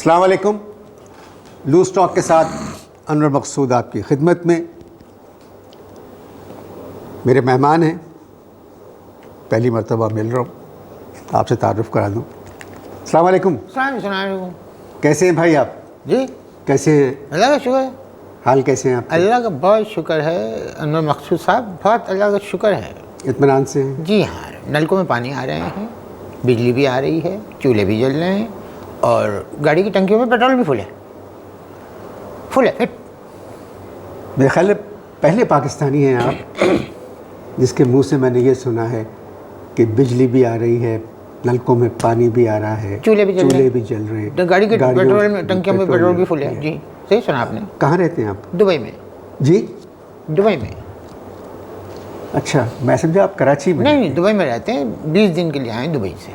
अस्सलाम वालेकुम। Loose talk के साथ अनवर मकसूद आपकी खिदमत में। मेरे मेहमान हैं, पहली मरतबा मिल रहा हूँ, आपसे तारुफ़ करा दूँ। अस्सलाम वालेकुम। सलाम। कैसे हैं भाई आप? जी कैसे हैं? अल्लाह का शुक्र है। हाल कैसे हैं आप? अल्लाह का बहुत शुक्र है अनवर मकसूद साहब, बहुत अल्लाह का शुक्र है। इत्मीनान से हैं? जी हाँ, नलकों में पानी आ रहे हैं, बिजली भी आ रही है, चूल्हे भी जल रहे हैं और गाड़ी की टंकियों में पेट्रोल भी फुल है फिट। मेरे ख्याल में पहले पाकिस्तानी हैं आप जिसके मुंह से मैंने ये सुना है कि बिजली भी आ रही है, नलकों में पानी भी आ रहा है, चूल्हे भी जल रहे हैं, तो गाड़ी के पेट्रोल में टंकियों में पेट्रोल भी फुल है। जी सही सुना आपने। कहाँ रहते हैं आप? दुबई में। जी दुबई में? अच्छा, मैं समझा आप कराची में। नहीं, दुबई में रहते हैं। 20 दिन के लिए आए दुबई से।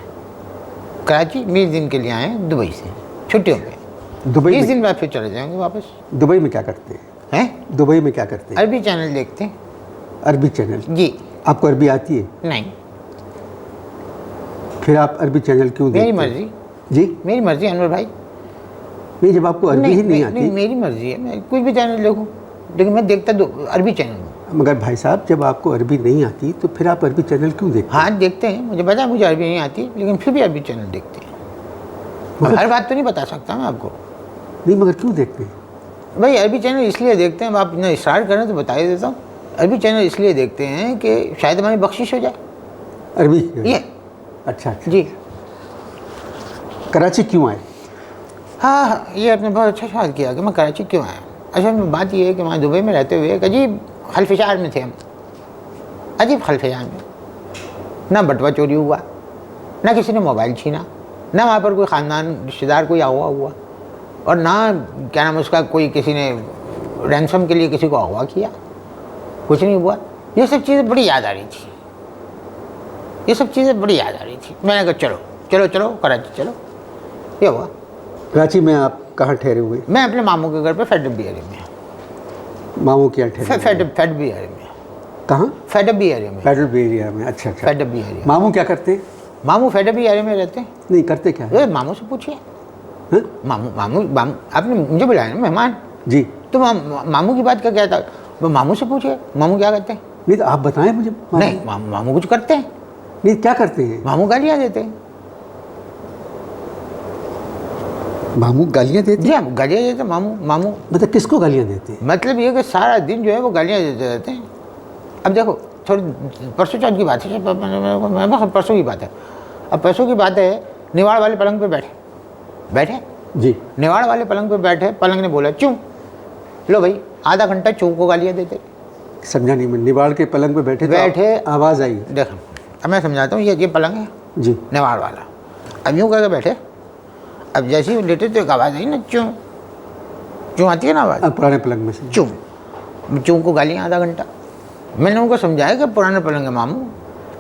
कराची 20 दिन के लिए आए दुबई से छुट्टियों में। दुबई 20 दिन बाद फिर चले जाएंगे वापस। दुबई में क्या करते हैं? दुबई में क्या करते हैं? अरबी चैनल देखते हैं। अरबी चैनल? जी। आपको अरबी आती है? नहीं। फिर आप अरबी चैनल क्यों देखते हैं? मेरी मर्जी। जी, मेरी मर्जी अनवर भाई। नहीं, जब आपको अरबी ही नहीं आती। मेरी मर्जी है, मैं कुछ भी चैनल देखूं, लेकिन मैं देखता अरबी चैनल। मगर भाई साहब, जब आपको अरबी नहीं आती तो फिर आप अरबी चैनल क्यों देखते हैं? हाँ देखते हैं, मुझे पता है मुझे अरबी नहीं आती, लेकिन फिर भी अरबी चैनल देखते हैं। हर बात तो नहीं बता सकता मैं आपको। नहीं, मगर क्यों देखते हैं? भाई अरबी चैनल इसलिए देखते हैं, आप इतना स्टार्ट करें तो बता ही देता हूँ। अरबी चैनल इसलिए देखते हैं कि शायद हमारी बख्शिश हो जाए। अरबी ये अच्छा जी। कराची क्यों आए? हाँ, ये आपने बहुत अच्छा सवाल किया कि मैं कराची क्यों आया। असल में बात ये है कि वहाँ दुबई में रहते हुए एक अजीब खलफिशार में थे हम। अजीब खलफिशार में ना बटवा चोरी हुआ, ना किसी ने मोबाइल छीना, ना वहाँ पर कोई ख़ानदान रिश्तेदार कोई अगवा हुआ, और ना क्या नाम उसका कोई किसी ने रैंसम के लिए किसी को अगवा किया। कुछ नहीं हुआ। ये सब चीज़ें बड़ी याद आ रही थी, ये सब चीज़ें बड़ी याद आ रही थी। मैंने कहा चलो चलो चलो कराची चलो। ये हुआ। कराची में आप कहाँ ठहरे हुए? मैं अपने मामू के घर पे फेडबी एरिया में। मामू क्या ठहरे? फेडबी एरिया में। कहाँ? फेडबी एरिया में। फेडरल एरिया में? अच्छा अच्छा। फेडबी एरिया। मामू क्या करते हैं? मामू फेडबी एरिया में रहते हैं। नहीं, करते क्या है? मामू से पूछिए। हाँ? मामू आपने मुझे बुलाया ना मेहमान जी, तो मामू की बात का क्या था? मामू से पूछिए मामू क्या करते हैं। नहीं तो आप बताएं मुझे। नहीं, मामू कुछ करते हैं। नहीं, क्या करते हैं? मामू गालियाँ देते हैं। मामू गालियाँ देते जी हैं? हाँ, गालियाँ देते हैं मामू। मतलब किसको गालियाँ देते हैं? मतलब ये कि सारा दिन जो है वो गालियाँ देते रहते हैं। अब देखो, थोड़ी परसों चौथ की बात है, परसों की बात है। अब परसों की बात है, निवाड़ वाले पलंग पे बैठे जी। निवाड़ वाले पलंग पे बैठे, पलंग ने बोला चूं। लो भाई, आधा घंटा चूं को गालियाँ देते। समझा नहीं मैं। निवाड़ के पलंग पे बैठे आवाज़ आई? देखो अब मैं समझाता हूँ, ये पलंग है जी, निवाड़ वाला। अब यूँ करके बैठे, अब जैसे ही लेटे तो एक आवाज़ आई ना, चूं आती है ना आवाज़, पुराने पलंग में से चूं को गालियाँ आधा घंटा। मैंने उनको समझाया कि पुराना पलंग है मामू,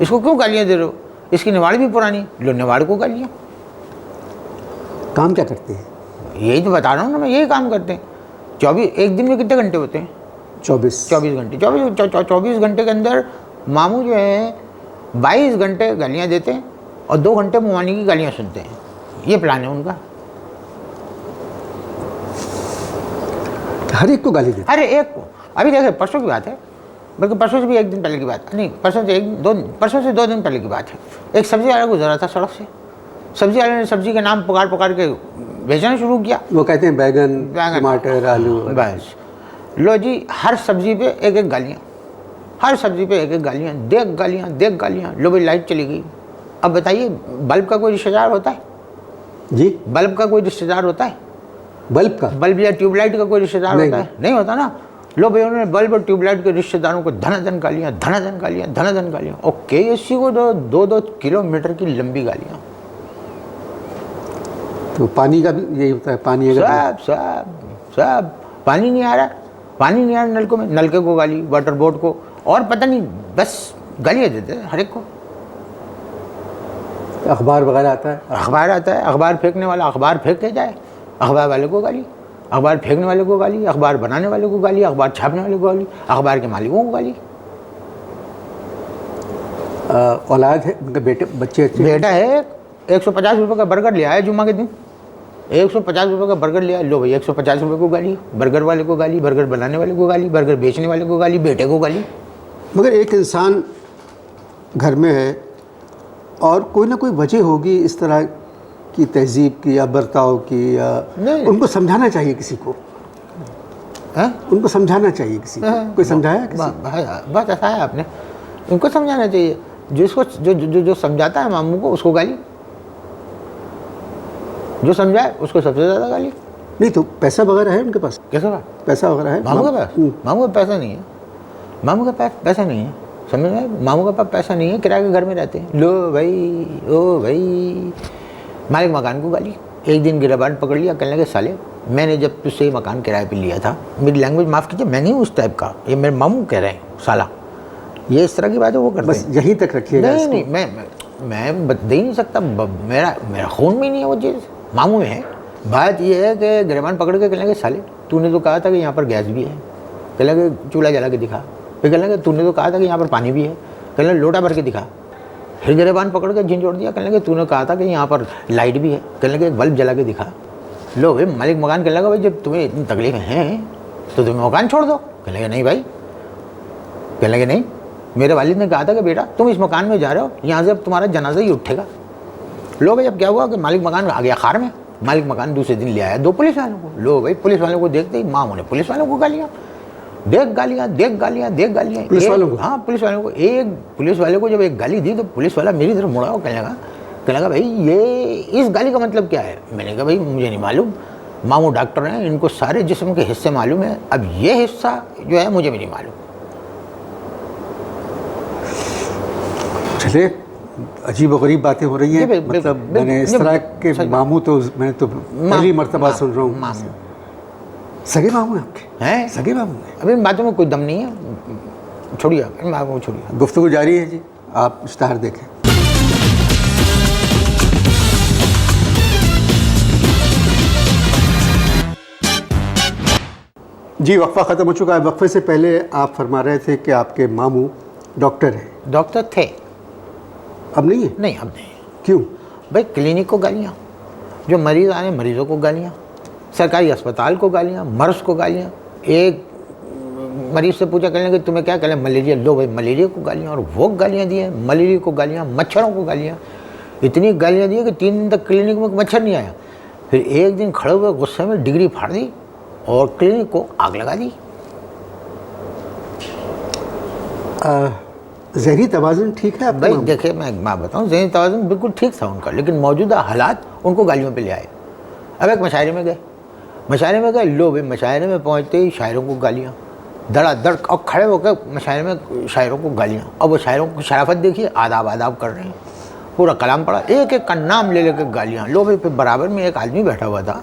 इसको क्यों गालियाँ दे रहे हो, इसकी निवाड़ भी पुरानी, लो निवाड़ को गालियाँ। काम क्या करते हैं? यही तो बता रहा हूँ ना मैं, यही काम करते हैं। 24 एक दिन में कितने घंटे होते हैं? 24 घंटे। 24 घंटे के अंदर मामू जो है 22 घंटे गालियाँ देते हैं और 2 घंटे मुमानी की गालियाँ सुनते हैं। ये प्लान है उनका। हर एक को गाली देते? अरे एक को। अभी देखिए परसों की बात है, बल्कि परसों से भी एक दिन पहले की बात नहीं, परसों से 2 दिन पहले की बात है। एक सब्जी वाला गुजरा था सड़क से। सब्जी वाले ने सब्जी के नाम पुकार के बेचना शुरू किया। वो कहते हैं बैगन, टमाटर, आलू। बस लो जी, हर सब्जी पे एक गालियाँ, हर सब्जी पे एक गालियाँ, देख गालियाँ। लो भाई, लाइट चली गई। अब बताइए, बल्ब का कोई रिश्तेदार होता है? जी, बल्ब का कोई रिश्तेदार होता है? बल्ब या ट्यूबलाइट का कोई रिश्तेदार होता है? नहीं होता ना। लो भाई, उन्होंने बल्ब और ट्यूबलाइट के रिश्तेदारों को धनाधन गालियाँ। और KSC को 2-2 किलोमीटर की लंबी गालियाँ। तो पानी का भी यही होता है? पानी अगर सब पानी नहीं आ रहा नलकों में, नलके को गाली, वाटर बोर्ड को, और पता नहीं, बस गालियाँ देते हैं हर एक को। अखबार वगैरह आता है? अखबार फेंकने वाला अखबार फेंक के जाए, अखबार वाले को गाली, अखबार फेंकने वाले को गाली, अखबार बनाने वाले को गाली, अखबार छापने वाले को गाली, अखबार के मालिकों को गाली। औलाद है? बच्चे? बेटा है, 150 रुपये का बर्गर ले आया जुम्मा के दिन। 150 रुपये का बर्गर लिया, लो भाई 150 रुपये को गाली, बर्गर वाले को गाली, बर्गर बनाने वाले को गाली, बर्गर बेचने वाले को गाली, बेटे को गाली। मगर एक इंसान घर में है और कोई ना कोई वजह होगी इस तरह की तहजीब की या बर्ताव की, या नहीं। उनको समझाना चाहिए किसी को, उनको समझाना चाहिए किसी को। कोई समझाया किसी? बात ऐसा है आपने, उनको समझाना चाहिए। जिसको जो समझाता है मामू को, उसको गाली, जो समझाए उसको सबसे ज़्यादा गाली। नहीं तो पैसा वगैरह है उनके पास? कैसा बात? पैसा वगैरह है मामू के पास? मामू के पैसा नहीं है, मामू के पास पैसा नहीं है, समझ में? मामू के पास पैसा नहीं है, किराए के घर में रहते हैं। लो भाई, ओ भाई, मालिक मकान को गाली। एक दिन गिरबान पकड़ लिया, कहने लगे साले मैंने जब तुझसे ये मकान किराए पे लिया था, मेरी लैंग्वेज माफ़ कीजिए, मैं नहीं उस टाइप का, ये मेरे मामू कह रहे हैं साला, ये इस तरह की बात है वो करते बस हैं। यहीं तक रखिएगा। नहीं, मैं दे ही नहीं सकता, मेरा खून में नहीं है वो चीज़, मामू में है। बात ये है कि गिरबान पकड़ के कहने लगे साले तूने तो कहा था कि यहाँ पर गैस भी है, कहने लगे चूल्हा जला के दिखा। फिर कहने लगे तूने तो कहा था कि यहाँ पर पानी भी है, कहने लगे लोटा भर के दिखा। फिर गिरबान पकड़ के झिंझोड़ दिया, कहने लगे तूने कहा था कि यहाँ पर लाइट भी है, कहने लगे एक बल्ब जला के दिखा। लो भाई, मालिक मकान कहने लगा भाई जब तुम्हें इतनी तकलीफ हैं तो तुम्हें मकान छोड़ दो। कहने लगे नहीं भाई, कहने लगे नहीं, मेरे वालिद ने कहा था कि बेटा तुम इस मकान में जा रहे हो, यहाँ से अब तुम्हारा जनाजा ही उठेगा। लो भाई, अब क्या हुआ कि मालिक मकान आ गया खार में, मालिक मकान दूसरे दिन ले आया 2 पुलिस वालों को। लो भाई, पुलिस वालों को देखते ही मामू ने पुलिस वालों को गालियाँ, देख गालियाँ, देख गालियाँ, देख गालियाँ पुलिस वालों को? हाँ, पुलिस वालों को। एक पुलिस वाले को जब एक गाली दी तो पुलिस वाला मेरी तरफ मुड़ा और कहने लगा भाई ये इस गाली का मतलब क्या है? मैंने कहा भाई मुझे नहीं मालूम, मामू डॉक्टर हैं, इनको सारे जिस्म के हिस्से मालूम है, अब ये हिस्सा जो है मुझे भी नहीं मालूम। चलिए, अजीब और गरीब बातें हो रही हैं। मतलब मैंने इस तरह के मामू तो मैंने तो पहली मर्तबा सुन रहा हूँ। मामू सगे मामू हैं आपके? हैं? सगे मामू हैं? अभी इन बातों में कोई दम नहीं है, छोड़िए इन बातों को छोड़िए। गुफ्तगू जारी है जी, आप इश्तहार देखें। जी, वक्फा ख़त्म हो चुका है। वक्फे से पहले आप फरमा रहे थे कि आपके मामू डॉक्टर हैं। डॉक्टर थे, अब नहीं है? नहीं अब नहीं। क्यों? भाई क्लिनिक को गालियाँ, जो मरीज़ आए मरीज़ों को गालियाँ, सरकारी अस्पताल को गालियाँ, मर्स को गालियाँ। एक मरीज़ से पूछा, कहने लगे तुम्हें क्या? कहले मलेरिया। लो भाई, मलेरिया को गालियाँ, और वो गालियाँ दी हैं, मलेरिया को गालियाँ, मच्छरों को गालियाँ। इतनी गालियाँ दी कि 3 दिन तक क्लिनिक में मच्छर नहीं आया। फिर एक दिन खड़े हुए गुस्से में डिग्री फाड़ दी और क्लिनिक को आग लगा दी। ज़हनी तवाज़ुन ठीक है आपका? भाई देखिए, मैं एक बात बताऊँ, ज़हनी तवाज़ुन बिल्कुल ठीक था उनका, लेकिन मौजूदा हालात उनको गालियों पे ले आए। अब एक मशायरे में गए, लो भाई मशायरे में पहुँचते ही शायरों को गालियाँ, धड़ाधड़, और खड़े होकर मशायरे में शायरों को गालियाँ। अब वो शायरों की शराफत देखिए, आदाब आदाब कर रहे हैं, पूरा कलाम पड़ा, एक एक का नाम ले लेकर गालियाँ। लो भाई, फिर बराबर में एक आदमी बैठा हुआ था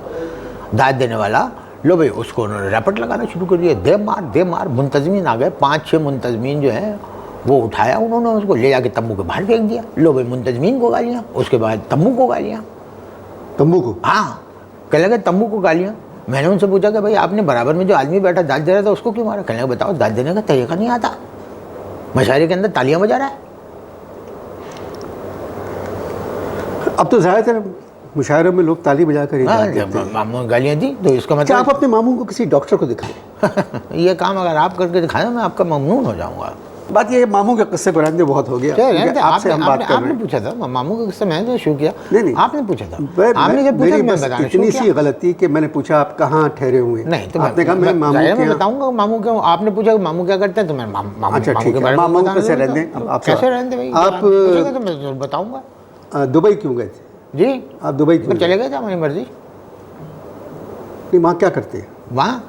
दाद देने वाला, लो भाई उसको उन्होंने रैपट लगाना शुरू कर दिया, दे मार। मुंतजमीन आ गए, 5-6 मुंतजमीन जो हैं वो उठाया उन्होंने, उसको ले जाके तम्बू के बाहर फेंक दिया। लो भाई, मुंतजमीन को गालियाँ, उसके बाद तम्बू को गालियाँ। तम्बू को? हाँ, कहने लगे तम्बू को गालियाँ। मैंने उनसे पूछा कि भाई आपने बराबर में जो आदमी बैठा दाद दे रहा था उसको क्यों मारा? कहने लगे बताओ, दाद देने का तरीका नहीं आता, मशायरे के अंदर तालियां बजा रहा है। अब तो ज़्यादातर मुशायरों में लोग ताली बजा कर मामू गालियाँ दी, तो इसका मतलब आप अपने मामू को किसी डॉक्टर को दिखाएं। ये काम अगर आप करके दिखाएं मैं आपका ममनून हो जाऊंगा। बात ये मामू के किस्से को रहने बहुत हो गया। आपसे हम बात कर रहे हैं। आपने पूछा था मामू के किस्से, मैंने तो शुरू किया। नहीं, आपने पूछा था, आपने जब पूछा मैं बताना शुरू इतनी सी गलती कि मैंने पूछा आप कहाँ ठहरे हुए? नहीं तो आपने कहा मैं मामू के बताऊंगा मामू क्यों। आपने पूछा मामू क्या करते हैं तो मैं मामू अच्छा ठीक है, मामू कैसे रहते हैं? कैसे रहते भाई, आप बताऊंगा। दुबई क्यों गए थे जी? आप दुबई क्यों चले गए थे हमारी मर्जी। नहीं, वहाँ क्या करते हैं? वहाँ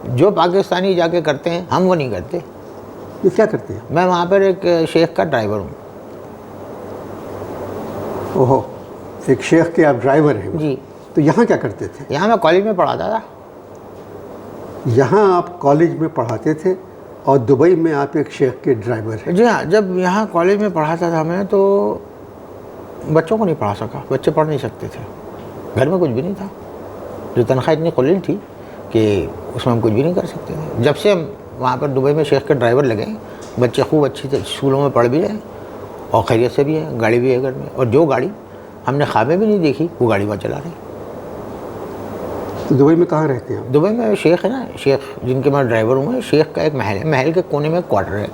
जो पाकिस्तानी जाके करते हैं हम वो नहीं करते। ये क्या करते हैं? मैं वहाँ पर एक शेख का ड्राइवर हूँ। ओहो, एक शेख के आप ड्राइवर हैं? जी। तो यहाँ क्या करते थे? यहाँ मैं कॉलेज में पढ़ाता था। यहाँ आप कॉलेज में पढ़ाते थे और दुबई में आप एक शेख के ड्राइवर हैं? जी हाँ, जब यहाँ कॉलेज में पढ़ाता था मैं तो बच्चों को नहीं पढ़ा सका, बच्चे पढ़ नहीं सकते थे, घर में कुछ भी नहीं था, जो तनख्वाह इतनी कलील थी कि उसमें हम कुछ भी नहीं कर सकते थे। जब से हम वहाँ पर दुबई में शेख के ड्राइवर लगे, बच्चे खूब अच्छी स्कूलों में पढ़ भी रहे और खैरियत से भी है, गाड़ी भी है घर में, और जो गाड़ी हमने ख्वाब में भी नहीं देखी वो गाड़ी वहाँ चला रहे। तो दुबई में कहाँ रहते हैं आप? दुबई में शेख है ना, शेख जिनके मैं ड्राइवर हूँ, शेख का एक महल है, महल के कोने में एक क्वार्टर है,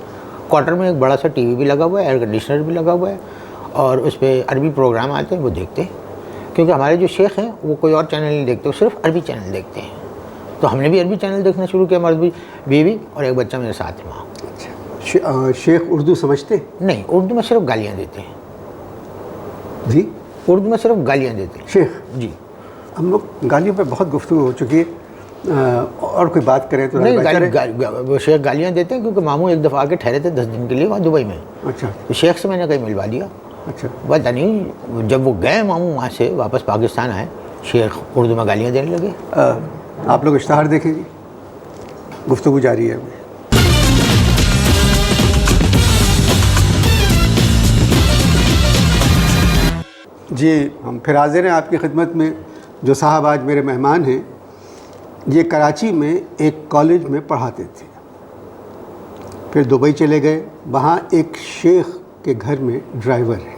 क्वार्टर में एक बड़ा सा टीवी भी लगा हुआ है, एयर कंडीशनर भी लगा हुआ है, और उस पर अरबी प्रोग्राम आते हैं, वो देखते हैं। क्योंकि हमारे जो शेख हैं वो कोई और चैनल नहीं देखते, वो सिर्फ अरबी चैनल देखते हैं। तो हमने भी अरबी चैनल देखना शुरू किया, हमारी बीवी और एक बच्चा मेरे साथ है वहाँ। अच्छा, शेख उर्दू समझते? नहीं, उर्दू में सिर्फ गालियाँ देते हैं जी, उर्दू में सिर्फ गालियाँ देते हैं शेख जी। हम लोग गालियों पे बहुत गुफ्तगू हो चुकी है, और कोई बात करें तो नहीं, बेहतर है। वो शेख गालियाँ देते हैं, क्योंकि मामू एक दफ़ा आके ठहरे थे 10 दिन के लिए वहाँ दुबई में। अच्छा तो शेख से मैंने कहीं मिलवा दिया। अच्छा, पता नहीं जब वो गए मामू वहाँ से वापस पाकिस्तान आए, शेख उर्दू में गालियाँ देने लगे। आप लोग इश्तहार देखेंगे, गुफ्तगू जारी है अभी। जी, हम फिर हाजिर हैं आपकी खिदमत में। जो साहब आज मेरे मेहमान हैं, ये कराची में एक कॉलेज में पढ़ाते थे, फिर दुबई चले गए, वहाँ एक शेख के घर में ड्राइवर हैं।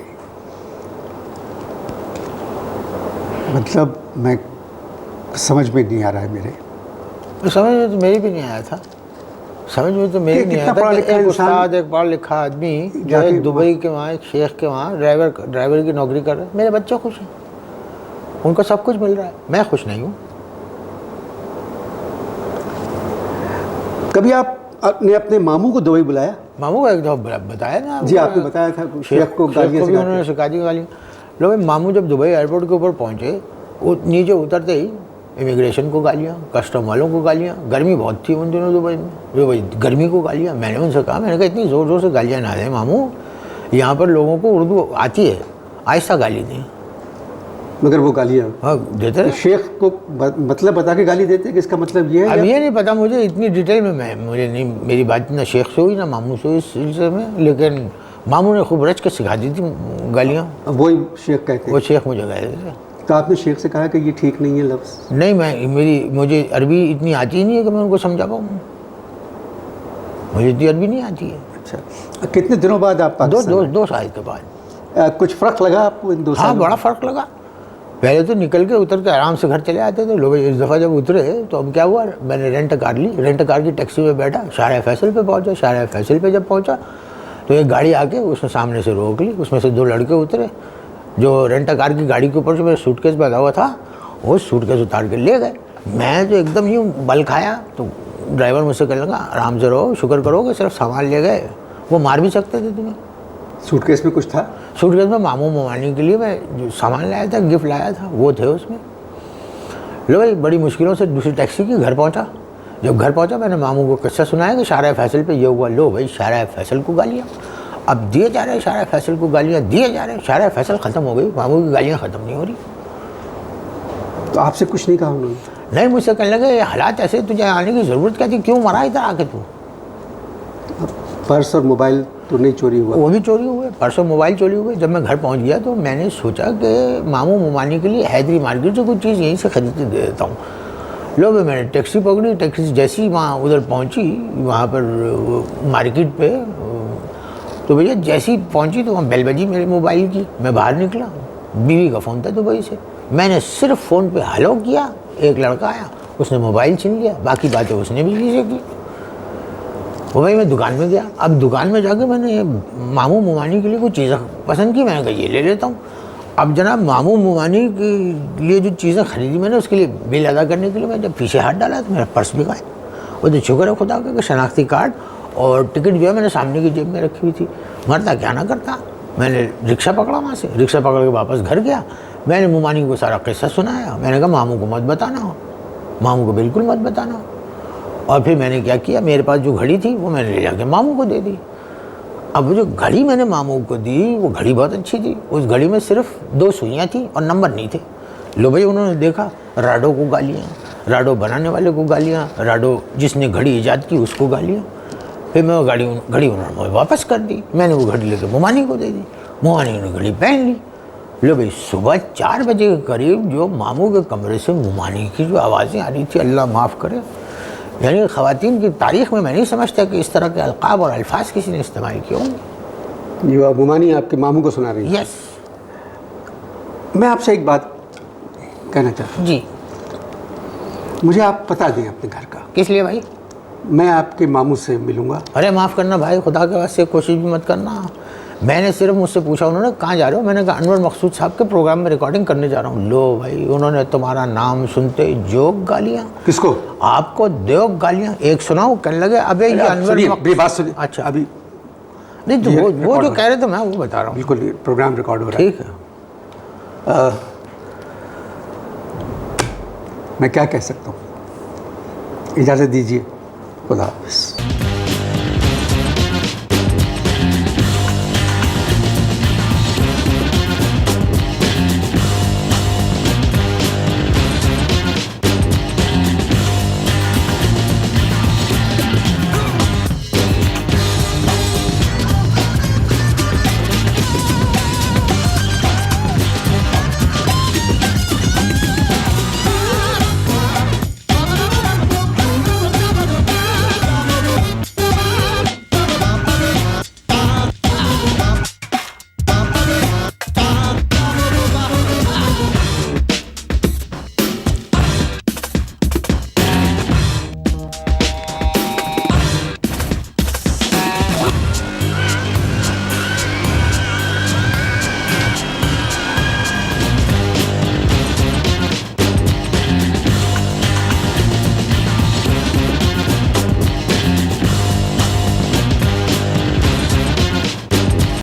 मतलब मैं समझ में नहीं आ रहा है मेरे। समझ में तो मेरी भी नहीं आया था, समझ में तो मेरी नहीं आया था कि एक उस्ताद, एक पढ़ा लिखा आदमी जो है दुबई के वहाँ एक शेख के वहाँ ड्राइवर की नौकरी कर रहा है। मेरे बच्चे खुश हैं, उनको सब कुछ मिल रहा है, मैं खुश नहीं हूँ। कभी आपने अपने मामू को दुबई बुलाया? मामू को एक दफ़ा बताया ना जी, आपने बताया था शेख को गालियाँ भी उन्होंने सिखा दी गालियाँ। लो भाई, मामू जब दुबई एयरपोर्ट के ऊपर पहुँचे, वो नीचे उतरते ही इमिग्रेशन को गालियाँ, कस्टम वालों को गालियाँ। गर्मी बहुत थी उन दिनों दुबई में, जो भाई गर्मी को गालियाँ। मैंने उनसे कहा, मैंने कहा इतनी ज़ोर ज़ोर से गालियाँ ना दें मामू, यहाँ पर लोगों को उर्दू आती है, आहिस्ता गाली दें। मगर वो गालियाँ हाँ देते रहे। शेख को मतलब बता के गाली देते कि इसका मतलब ये है? अब ये नहीं पता मुझे इतनी डिटेल में, मुझे नहीं, मेरी बात ना शेख से हुई ना मामू से हुई इस सिलसिले में, लेकिन मामू ने खूब रच के सिखा दी थी गालियाँ। वही शेख कहते हैं? वो शेख मुझे कह रहे थे। तो आपने शेख से कहा कि ये ठीक नहीं है लफ्ज़? नहीं, मुझे अरबी इतनी आती ही नहीं है कि मैं उनको समझा पाऊँ, मुझे इतनी अरबी नहीं आती है। अच्छा, कितने दिनों बाद आप पाकिस्तान? दो साल के बाद। कुछ फ़र्क लगा आपको इन 2 सालों? हाँ, बड़ा फ़र्क लगा। पहले तो निकल के उतर के आराम से घर चले आते थे लोग। इस दफ़ा जब उतरे तो अब क्या हुआ, मैंने रेंट कार ली, रेंट कार की टैक्सी में बैठा, शाहरा फैसल पे पहुंचा। शाहरा फैसल पे जब पहुंचा तो एक गाड़ी आके उसने सामने से रोक ली, उसमें से 2 लड़के उतरे। जो रेंट कार की गाड़ी के ऊपर जो मेरा सूटकेस बंधा हुआ था, वो सूटकेस उतार के ले गए। मैं तो एकदम यूँ बल खाया। तो ड्राइवर मुझसे कहने लगा, आराम से रहो, शुक्र करो कि सिर्फ सामान ले गए, वो मार भी सकते थे तुम्हें। सूटकेस में कुछ था? सूटकेस में मामू ममानी के लिए मैं जो सामान लाया था, गिफ्ट लाया था, वो थे उसमें। लो भाई, बड़ी मुश्किलों से दूसरी टैक्सी की घर पहुंचा। जब घर पहुंचा मैंने मामू को किस्सा सुनाया कि शाहरा फैसल पे ये हुआ। लो भाई, शाहरा फैसल को गालियाँ अब दिए जा रहे हैं, शाहरा फैसल को गालियाँ दिए जा रहे हैं। शाहरा फैसल ख़त्म हो गई, मामू की गालियाँ ख़त्म नहीं हो रही। तो आपसे कुछ नहीं कहा उन्होंने? नहीं, मुझसे कहने लगे ये हालात ऐसे, तुझे आने की ज़रूरत क्या थी, क्यों मरा इधर आके तू? पर्स और मोबाइल तो नहीं चोरी हुआ? वो भी चोरी हुए, परसों मोबाइल चोरी हुए। जब मैं घर पहुंच गया तो मैंने सोचा कि मामू ममानी के लिए हैदरी मार्केट से कुछ चीज़ यहीं से खरीद के दे देता हूँ। लो भाई, मैंने टैक्सी पकड़ी। टैक्सी जैसी वहाँ उधर पहुँची, वहाँ पर मार्केट पे, तो भैया जैसी पहुँची तो वहाँ बेल बजी मेरे मोबाइल की। मैं बाहर निकला, बीवी का फ़ोन था दुबई से। मैंने सिर्फ फ़ोन पे हेलो किया, एक लड़का आया, उसने मोबाइल छीन लिया, बाकी बातें उसने बीवी से की। वो भाई मैं दुकान में गया। अब दुकान में जाके मैंने मामू ममानी के लिए कुछ चीज़ें पसंद की, मैंने कहा ये ले लेता हूँ। अब जनाब, मामू ममानी के लिए जो चीज़ें खरीदी मैंने, उसके लिए बिल अदा करने के लिए मैं जब पीछे हाथ डाला तो मेरा पर्स भी गायब। वो तो शुक्र है खुदा का कि शनाख्ती कार्ड और टिकट जो है मैंने सामने की जेब में रखी हुई थी। मरता क्या ना करता, मैंने रिक्शा पकड़ा, वहाँ से रिक्शा पकड़ के वापस घर गया। मैंने ममानी को सारा किस्सा सुनाया। मैंने कहा मामू को मत बताना हो, मामू को बिल्कुल मत बताना। और फिर मैंने क्या किया, मेरे पास जो घड़ी थी वो मैंने ले जाके मामू को दे दी। अब वो जो घड़ी मैंने मामू को दी, वो घड़ी बहुत अच्छी थी। उस घड़ी में सिर्फ 2 सुइयाँ थी और नंबर नहीं थे। लो भाई, उन्होंने देखा, राडो को गालियाँ, राडो बनाने वाले को गालियाँ, राडो जिसने घड़ी ईजाद की उसको गालियाँ। फिर मैं वो घड़ी उन्होंने वापस कर दी। मैंने वो घड़ी लेकर मोमानी को दे दी, मोमानी ने घड़ी पहन ली। लो भाई, सुबह 4 बजे के करीब जो मामू के कमरे से मोमानी की जो आवाज़ें आ रही थी, अल्लाह माफ़ करे, यानी ख़वातीन की तारीख़ में मैं नहीं समझता कि इस तरह के अलक़ाब और अल्फाज किसी ने इस्तेमाल किए होंगे। ये मोमानी आपके मामू को सुना रही है? यस। मैं आपसे एक बात कहना चाहता हूँ जी। मुझे आप पता दें अपने घर का। किस लिए भाई? मैं आपके मामू से मिलूँगा। अरे माफ़ करना भाई, खुदा के वास्ते कोशिश भी मत करना। मैंने सिर्फ मुझसे पूछा, उन्होंने कहाँ जा रहे हो? मैंने कहा अनवर मकसूद साहब के प्रोग्राम में रिकॉर्डिंग करने जा रहा हूँ। लो भाई, उन्होंने तुम्हारा नाम सुनते ही जोक गालियाँ। किसको? आपको देव गालियाँ। एक सुनाओ, कहने लगे अबे ये अनवर मेरी बात सुनिए। अच्छा, अभी नहीं तो वो जो कह रहे थे मैं वो बता रहा हूँ। बिल्कुल, ये प्रोग्राम रिकॉर्ड हो रहा है। ठीक है। मैं क्या कह सकता हूँ, इजाज़त दीजिए। खुदा हाफ़िज़।